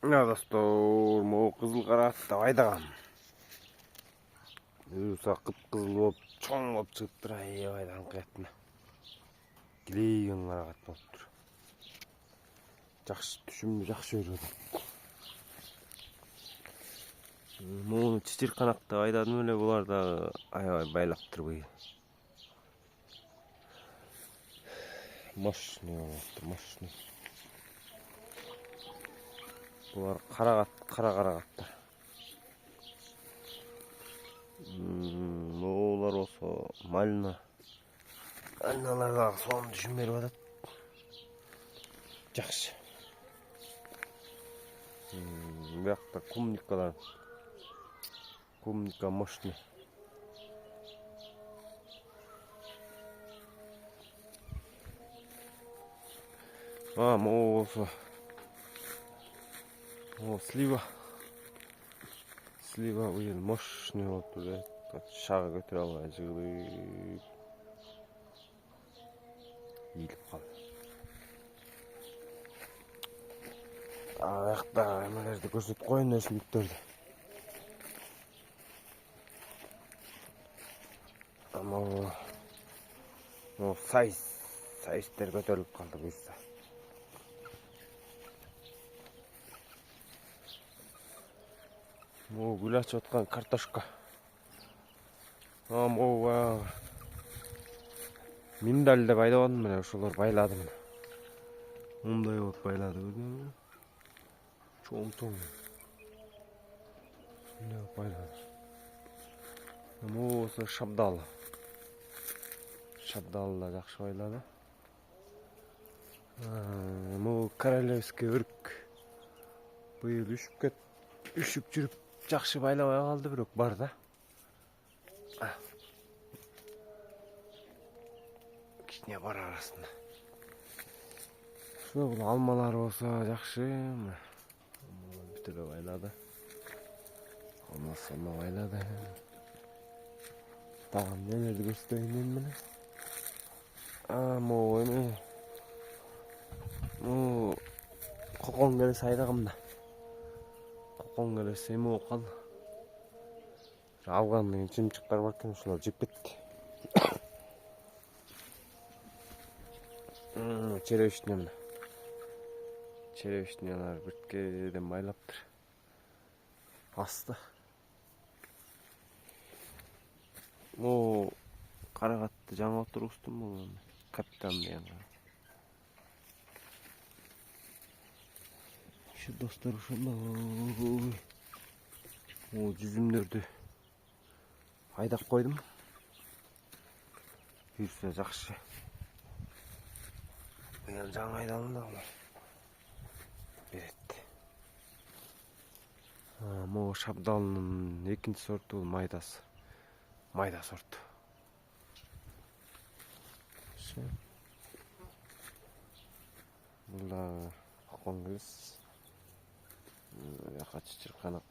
Ya dostlar, mo kızıl karakta ayдагам. Uyusa kıpkızıl bolup, çoң bolup чыгып тур, айдан кыятына. Килейген карагат болуп тур. Жакшы түшүмдү жакшы көрөт. Мону чичир канакта айдадым эле, булар дагы аябай байлап тур быйыл. Мощный болуп тур, мощный. Булар кара карагаттар. Моулар болсо мальна. Айналар дагы сонун түшүм берип атат. Жакшы. Бuyakta kumnikalar. Kumnika mощный. Болсо. Слива. Слива быйыл мощный болуп тур. Шага көтөрө албай жыгылып. Ийилип калды. Аякта эмелерди көрсөтүп коеюн, өсүмдүктөрдү. Сайыстер көтөрүлүп калды буюрса. Гүл ачып аткан картошка. Миндаль деп айдабадым, мына ошолор байлады мына. Мындай болуп байлады, көрдүңүзбү? Чоң. Мына байлады. Болсо шабдалы. Шабдалы да жакшы байлады. Королевский өрүк. Быйыл үшүп жүрүп жакшы байлабай калды, бирок бар да. Кичине бар арасында. Шуна бул алмалар болсо жакшы. Бүтүрө байлады. Алмасына байлады. Тагын нелерди көрсөтөйүн мен мына. Кокон келес айдагам да. Кокон келес эме болуп калды. Алган деген чымчыктар бар экен, ошолор жеп кетти. Черешня мына. Черешнялар бирткеден байлаптыр. Асты. Карагатты жаңа отургуздум бул. Капитан деген. Şu dostlar ошондой. Жүзүмдөрдү айдап койдум. Жүрсө жакшы. Мен жаңа айдалдым да. Берет. Могу шабдалынын экинчи сорту майдасы. Майда сорту. Бул да кокон келес. Яка чычыр канак.